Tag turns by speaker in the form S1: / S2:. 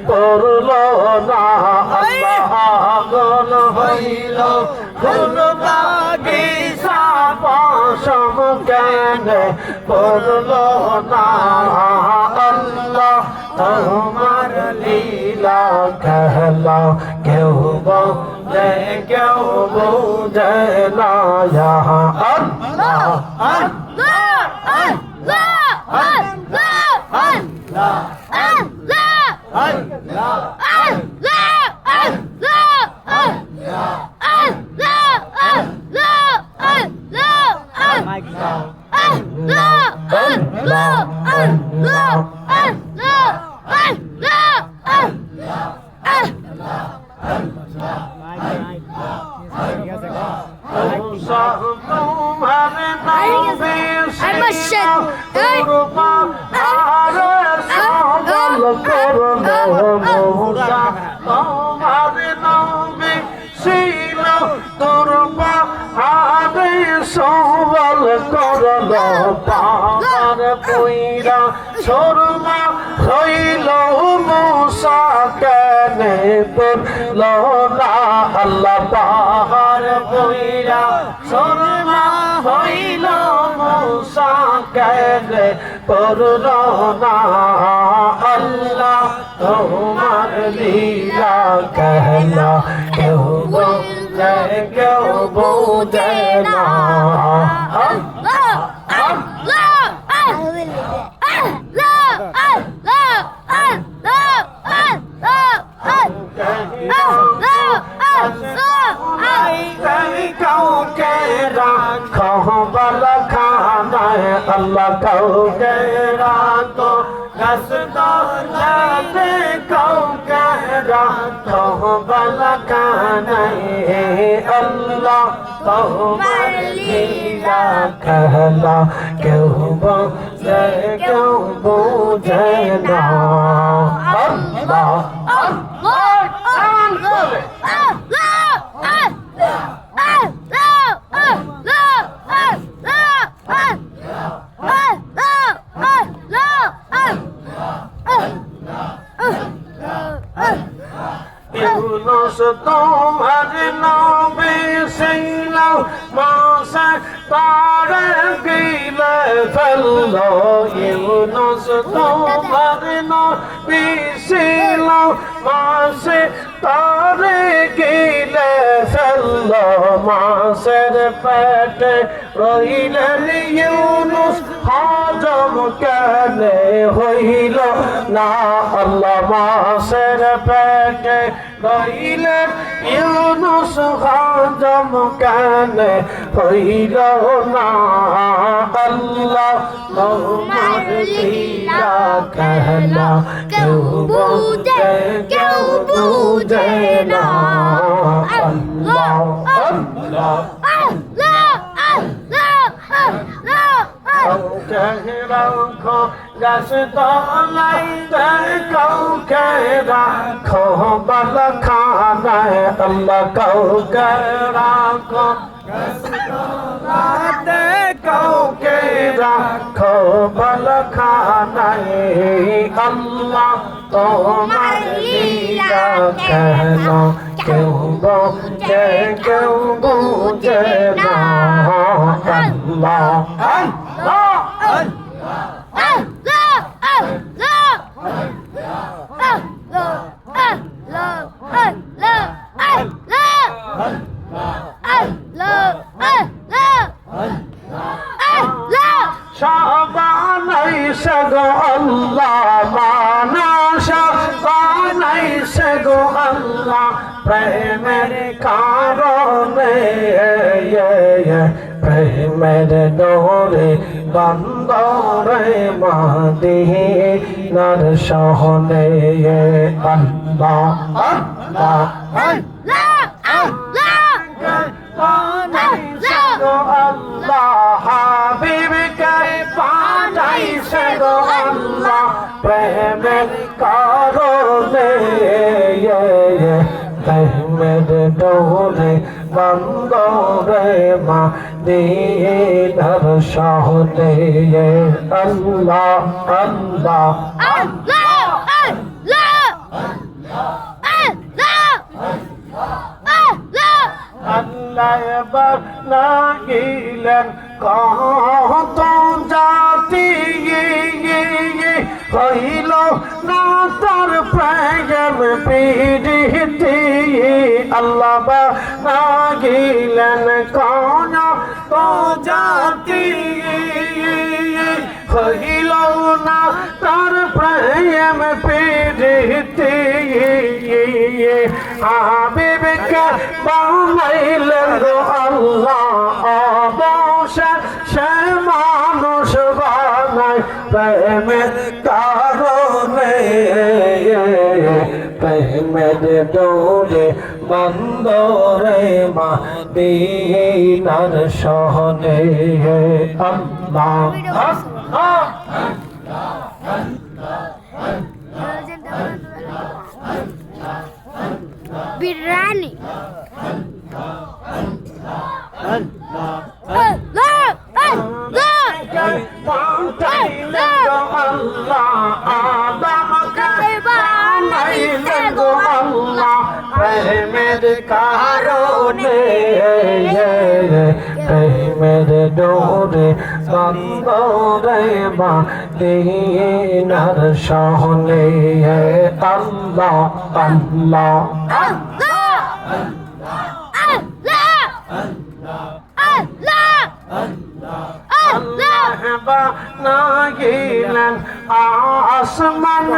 S1: পড়লো না আল্লাহ পাগল হইল ফুল বাগিচা পশম কেন পড়লো না আল্লাহ তোমার লীলা খেলা কেউ বোঝে কেউ বোঝে না আল্লাহ পাহাড় পইরা শর্মা হইল মুসা কেনে পড়ল না আল্লাহ পাহাড় পইরা শর্মা হইল মুসা কেনে পড়ল না আল্লাহ তোমার লীলা খেলা কেউ বোঝে কেউ বোঝে না আল্লাহ কাউকে রাখো গাছতলাতে কাউকে রাখো বালাখানায় আল্লাহ তোমার লীলা খেলা কেউ বোঝে কেউ বোঝে না আল্লাহ ইউনুস তোমার নবী ছিল মাসে তারে গিলে ফেললো ইউনুস তোমার নবী ছিল মাসে তারে গিলে ফেললো মাসের পেটে রইলেন ইউনুস হজম কেনে হইল না আল্লাহ মাসের পেটে রইলেন ইউনুস হজম কেনে হইল না আল্লাহ তোমার লীলা খেলা কেউ বোঝে কেউ বোঝে না আল্লাহ আল্লাহ রাখো গাছ তলাইতে কাউকে রাখো বালাখানায় আল্লাহ কাউকে রাখো গাছ তলাইতে কাউকে রাখো বালাখানায় আল্লাহ তোমার লীলা খেলা কেউ বোঝে কেউ বোঝে না আল্লাহ বানাইছে গো আল্লাহ মানাশা বানাইছে গো আল্লাহ প্রেমের কারণে প্রেমের ডোরে বন্দরে মদিনার শহরে আল্লাহ আল্লাহ আল্লাহ হাবিবকে পাঠাইছে গো আল্লাহ প্রেমের কারণে প্রেমের ডোরে বন্দরে মদিনার শহরে আল্লাহ আল্লাহ আল্লাহ বানাইলেন কত জাতি হইল না তার প্রেম পীড়িতি আল্লাহ বানাইলেন কত জাতি হইল না তার প্রেম পীড়িতি হাবিবকে বানাইলেন গো আল্লাহ অবশেষে সে মানুষ বানায় প্রেমের কারণে প্রেমের ডোরে বন্দরে মদিনার শহরে আল্লাহ
S2: biryani
S1: প্রেমের কারণে প্রেমের ডোরে বন্দরে মদিনার শহরে আল্লাহ আল্লাহ আল্লাহ বানাইলেন আসমান